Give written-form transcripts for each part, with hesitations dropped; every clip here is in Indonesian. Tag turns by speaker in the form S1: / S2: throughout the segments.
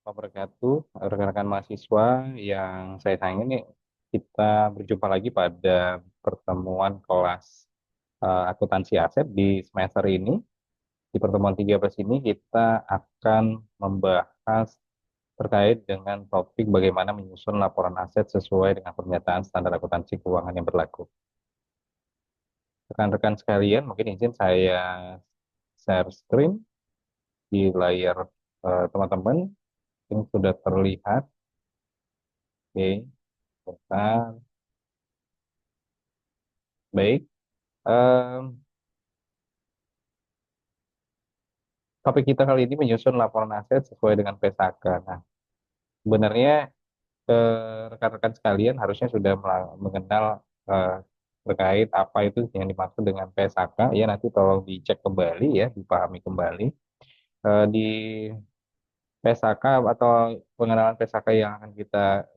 S1: Wabarakatuh, rekan-rekan mahasiswa yang saya sayangi nih, kita berjumpa lagi pada pertemuan kelas akuntansi aset di semester ini. Di pertemuan 13 ini kita akan membahas terkait dengan topik bagaimana menyusun laporan aset sesuai dengan pernyataan standar akuntansi keuangan yang berlaku. Rekan-rekan sekalian, mungkin izin saya share screen di layar teman-teman. Ini sudah terlihat. Oke, bentar. Baik. Em, Topik kita kali ini menyusun laporan aset sesuai dengan PSAK. Nah, sebenarnya rekan-rekan sekalian harusnya sudah mengenal eh, terkait apa itu yang dimaksud dengan PSAK. Ya, nanti tolong dicek kembali ya, dipahami kembali. Di PSAK atau pengenalan PSAK yang akan kita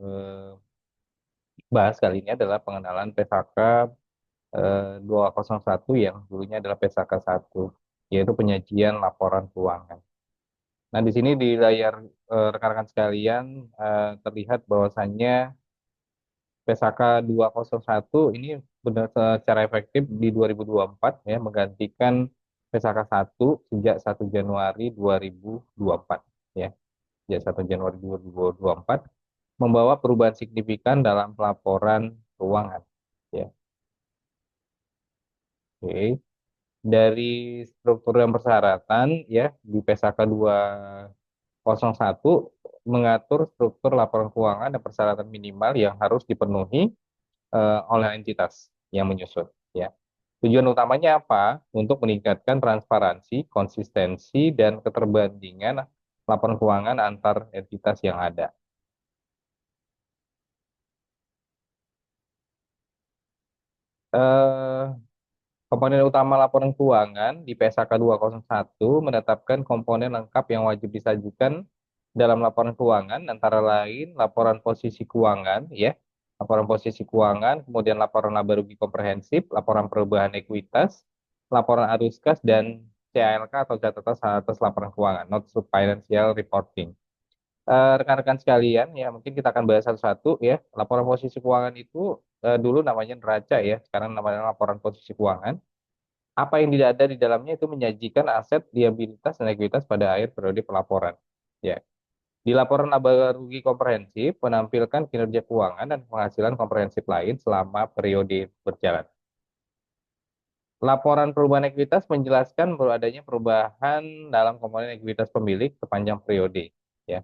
S1: bahas kali ini adalah pengenalan PSAK 201 yang dulunya adalah PSAK 1, yaitu penyajian laporan keuangan. Nah, di sini di layar rekan-rekan sekalian terlihat bahwasannya PSAK 201 ini benar secara efektif di 2024 ya menggantikan PSAK 1 sejak 1 Januari 2024 ya. Sejak 1 Januari 2024 membawa perubahan signifikan dalam pelaporan keuangan ya. Oke. Dari struktur dan persyaratan ya di PSAK 201 mengatur struktur laporan keuangan dan persyaratan minimal yang harus dipenuhi oleh entitas yang menyusun ya. Tujuan utamanya apa? Untuk meningkatkan transparansi, konsistensi, dan keterbandingan laporan keuangan antar entitas yang ada. Eh, Komponen utama laporan keuangan di PSAK 201 menetapkan komponen lengkap yang wajib disajikan dalam laporan keuangan, antara lain laporan posisi keuangan, ya, laporan posisi keuangan, kemudian laporan laba rugi komprehensif, laporan perubahan ekuitas, laporan arus kas, dan CALK atau catatan atas laporan keuangan, Notes to Financial Reporting. Rekan-rekan sekalian, ya mungkin kita akan bahas satu-satu ya. Laporan posisi keuangan itu dulu namanya neraca ya, sekarang namanya laporan posisi keuangan. Apa yang tidak ada di dalamnya itu menyajikan aset, liabilitas, dan ekuitas pada akhir periode pelaporan. Ya. Di laporan laba rugi komprehensif menampilkan kinerja keuangan dan penghasilan komprehensif lain selama periode berjalan. Laporan perubahan ekuitas menjelaskan bahwa adanya perubahan dalam komponen ekuitas pemilik sepanjang periode. Ya.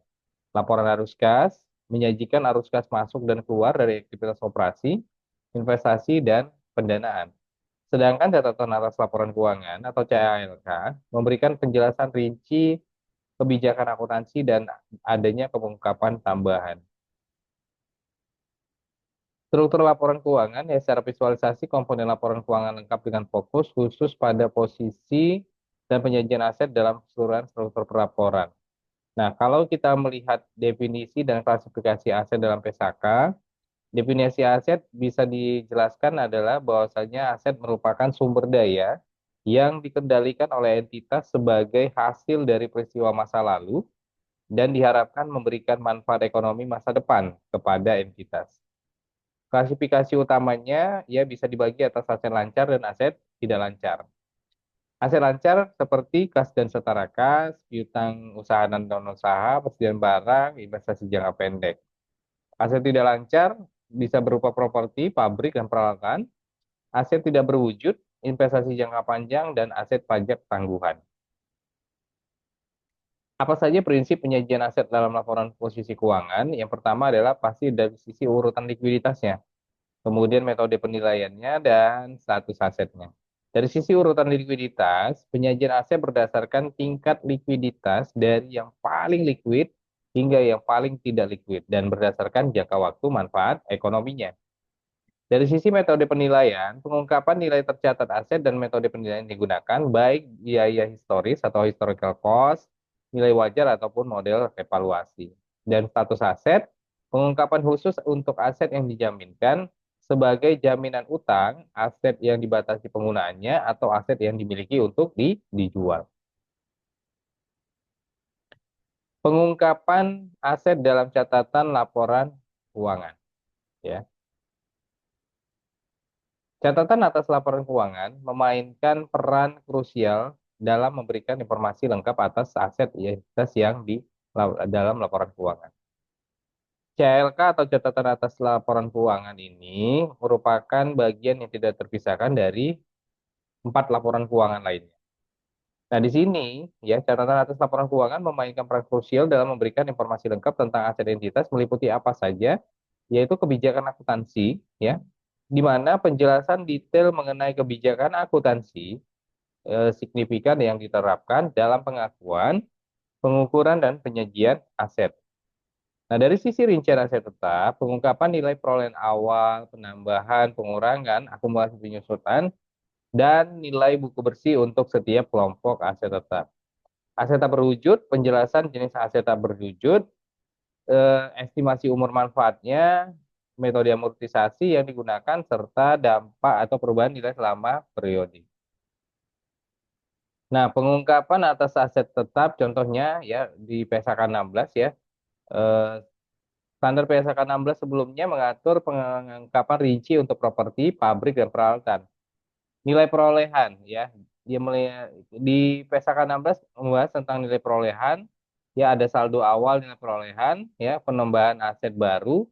S1: Laporan arus kas menyajikan arus kas masuk dan keluar dari aktivitas operasi, investasi, dan pendanaan. Sedangkan catatan atas laporan keuangan atau CALK memberikan penjelasan rinci kebijakan akuntansi dan adanya pengungkapan tambahan. Struktur laporan keuangan ya secara visualisasi komponen laporan keuangan lengkap dengan fokus khusus pada posisi dan penyajian aset dalam keseluruhan struktur pelaporan. Nah, kalau kita melihat definisi dan klasifikasi aset dalam PSAK, definisi aset bisa dijelaskan adalah bahwasanya aset merupakan sumber daya yang dikendalikan oleh entitas sebagai hasil dari peristiwa masa lalu dan diharapkan memberikan manfaat ekonomi masa depan kepada entitas. Klasifikasi utamanya ya bisa dibagi atas aset lancar dan aset tidak lancar. Aset lancar seperti kas dan setara kas, piutang usaha dan non usaha, persediaan barang, investasi jangka pendek. Aset tidak lancar bisa berupa properti, pabrik, dan peralatan. Aset tidak berwujud, investasi jangka panjang, dan aset pajak tangguhan. Apa saja prinsip penyajian aset dalam laporan posisi keuangan? Yang pertama adalah pasti dari sisi urutan likuiditasnya, kemudian metode penilaiannya, dan status asetnya. Dari sisi urutan likuiditas, penyajian aset berdasarkan tingkat likuiditas dari yang paling likuid hingga yang paling tidak likuid, dan berdasarkan jangka waktu manfaat ekonominya. Dari sisi metode penilaian, pengungkapan nilai tercatat aset dan metode penilaian yang digunakan, baik biaya historis atau historical cost, nilai wajar ataupun model evaluasi. Dan status aset, pengungkapan khusus untuk aset yang dijaminkan sebagai jaminan utang, aset yang dibatasi penggunaannya, atau aset yang dimiliki untuk dijual. Pengungkapan aset dalam catatan laporan keuangan, ya. Catatan atas laporan keuangan memainkan peran krusial dalam memberikan informasi lengkap atas aset identitas yang di dalam laporan keuangan. CLK atau catatan atas laporan keuangan ini merupakan bagian yang tidak terpisahkan dari 4 laporan keuangan lainnya. Nah, di sini ya catatan atas laporan keuangan memainkan peran krusial dalam memberikan informasi lengkap tentang aset identitas meliputi apa saja, yaitu kebijakan akuntansi, ya, di mana penjelasan detail mengenai kebijakan akuntansi signifikan yang diterapkan dalam pengakuan, pengukuran, dan penyajian aset. Nah, dari sisi rincian aset tetap, pengungkapan nilai perolehan awal, penambahan, pengurangan, akumulasi penyusutan, dan nilai buku bersih untuk setiap kelompok aset tetap. Aset tak berwujud, penjelasan jenis aset tak berwujud, estimasi umur manfaatnya, metode amortisasi yang digunakan, serta dampak atau perubahan nilai selama periode. Nah, pengungkapan atas aset tetap contohnya ya di PSAK 16 ya. Eh, Standar PSAK 16 sebelumnya mengatur pengungkapan rinci untuk properti, pabrik, dan peralatan. Nilai perolehan ya. Dia di PSAK 16 membahas tentang nilai perolehan, ya ada saldo awal nilai perolehan, ya penambahan aset baru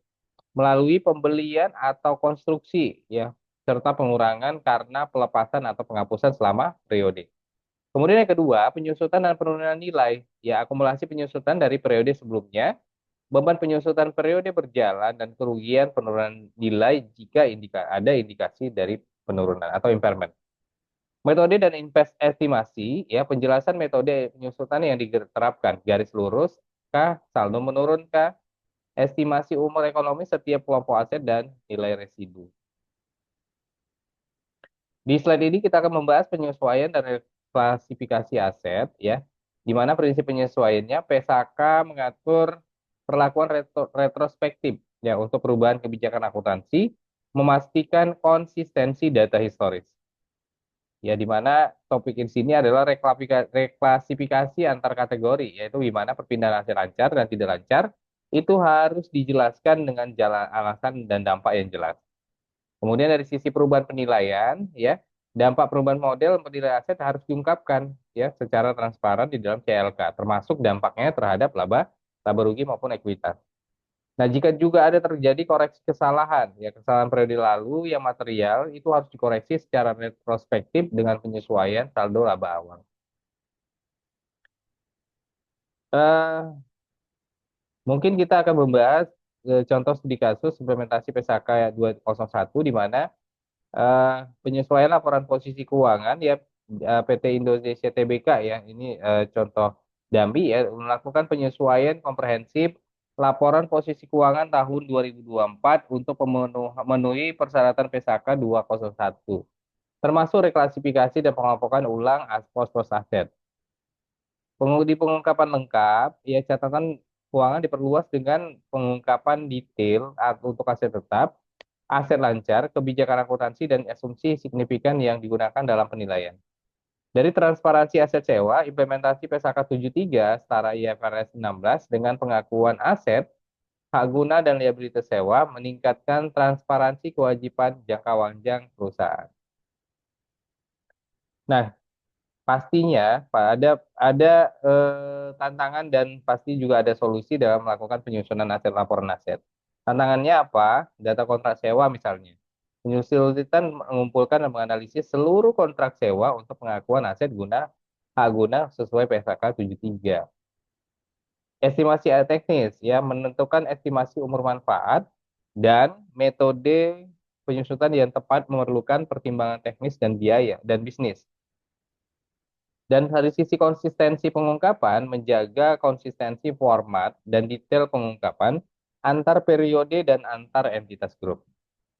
S1: melalui pembelian atau konstruksi ya serta pengurangan karena pelepasan atau penghapusan selama periode. Kemudian yang kedua, penyusutan dan penurunan nilai. Ya, akumulasi penyusutan dari periode sebelumnya, beban penyusutan periode berjalan, dan kerugian penurunan nilai jika ada indikasi dari penurunan atau impairment. Metode dan estimasi, ya penjelasan metode penyusutan yang diterapkan, garis lurus, kah, saldo menurun kah, estimasi umur ekonomi setiap kelompok aset, dan nilai residu. Di slide ini kita akan membahas penyesuaian dan klasifikasi aset, ya, di mana prinsip penyesuaiannya PSAK mengatur perlakuan retrospektif ya untuk perubahan kebijakan akuntansi, memastikan konsistensi data historis. Ya, di mana topik di sini adalah reklasifikasi antar kategori, yaitu di mana perpindahan aset lancar dan tidak lancar itu harus dijelaskan dengan jalan alasan dan dampak yang jelas. Kemudian dari sisi perubahan penilaian, ya, dampak perubahan model penilaian aset harus diungkapkan ya secara transparan di dalam CLK, termasuk dampaknya terhadap laba rugi maupun ekuitas. Nah, jika juga ada terjadi koreksi kesalahan, ya kesalahan periode lalu yang material itu harus dikoreksi secara retrospektif dengan penyesuaian saldo laba awal. Eh, Mungkin kita akan membahas contoh studi kasus implementasi PSAK 201 di mana penyesuaian laporan posisi keuangan ya PT Indonesia Tbk ya ini contoh Dambi ya melakukan penyesuaian komprehensif laporan posisi keuangan tahun 2024 untuk memenuhi persyaratan PSAK 201 termasuk reklasifikasi dan pengelompokan ulang pos-pos aset. Di pengungkapan lengkap, ya catatan keuangan diperluas dengan pengungkapan detail untuk aset tetap, aset lancar, kebijakan akuntansi, dan asumsi signifikan yang digunakan dalam penilaian. Dari transparansi aset sewa, implementasi PSAK 73 setara IFRS 16 dengan pengakuan aset, hak guna, dan liabilitas sewa meningkatkan transparansi kewajiban jangka panjang perusahaan. Nah, pastinya Pak ada tantangan dan pasti juga ada solusi dalam melakukan penyusunan aset laporan aset. Tantangannya apa? Data kontrak sewa misalnya. Penyusunan mengumpulkan dan menganalisis seluruh kontrak sewa untuk pengakuan aset hak guna sesuai PSAK 73. Estimasi teknis ya menentukan estimasi umur manfaat dan metode penyusutan yang tepat memerlukan pertimbangan teknis dan biaya dan bisnis. Dan dari sisi konsistensi pengungkapan, menjaga konsistensi format dan detail pengungkapan antar periode dan antar entitas grup.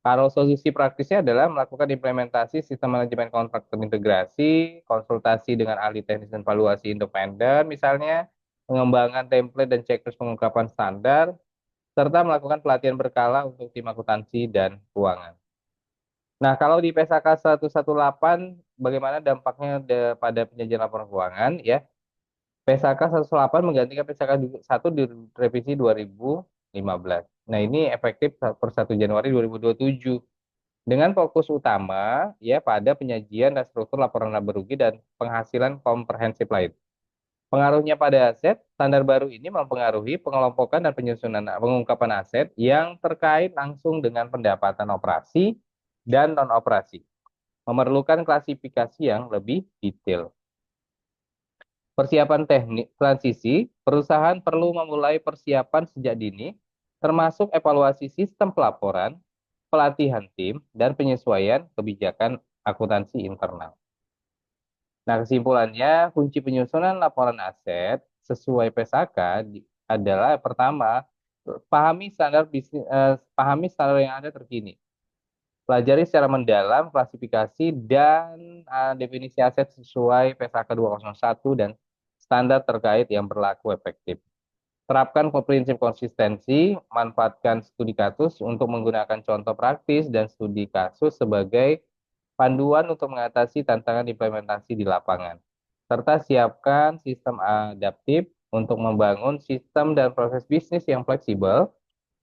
S1: Kalau solusi praktisnya adalah melakukan implementasi sistem manajemen kontrak terintegrasi, konsultasi dengan ahli teknis dan valuasi independen, misalnya, pengembangan template dan checklist pengungkapan standar, serta melakukan pelatihan berkala untuk tim akuntansi dan keuangan. Nah, kalau di PSAK 118, bagaimana dampaknya pada penyajian laporan keuangan, ya? PSAK 108 menggantikan PSAK 1 di revisi 2015. Nah, ini efektif per 1 Januari 2027 dengan fokus utama ya pada penyajian dan struktur laporan laba rugi dan penghasilan komprehensif lain. Pengaruhnya pada aset, standar baru ini mempengaruhi pengelompokan dan penyusunan pengungkapan aset yang terkait langsung dengan pendapatan operasi dan non-operasi, memerlukan klasifikasi yang lebih detail. Persiapan teknik transisi, perusahaan perlu memulai persiapan sejak dini, termasuk evaluasi sistem pelaporan, pelatihan tim, dan penyesuaian kebijakan akuntansi internal. Nah, kesimpulannya, kunci penyusunan laporan aset sesuai PSAK adalah pertama, pahami standar yang ada terkini. Pelajari secara mendalam klasifikasi dan definisi aset sesuai PSAK 201 dan standar terkait yang berlaku efektif. Terapkan prinsip konsistensi, manfaatkan studi kasus untuk menggunakan contoh praktis dan studi kasus sebagai panduan untuk mengatasi tantangan implementasi di lapangan. Serta siapkan sistem adaptif untuk membangun sistem dan proses bisnis yang fleksibel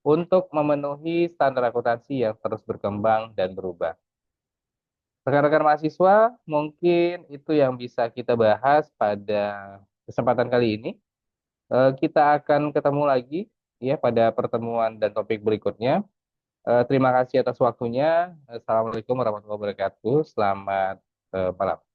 S1: untuk memenuhi standar akuntansi yang terus berkembang dan berubah. Rekan-rekan mahasiswa, mungkin itu yang bisa kita bahas pada kesempatan kali ini. Kita akan ketemu lagi ya pada pertemuan dan topik berikutnya. Terima kasih atas waktunya. Assalamualaikum warahmatullahi wabarakatuh. Selamat malam.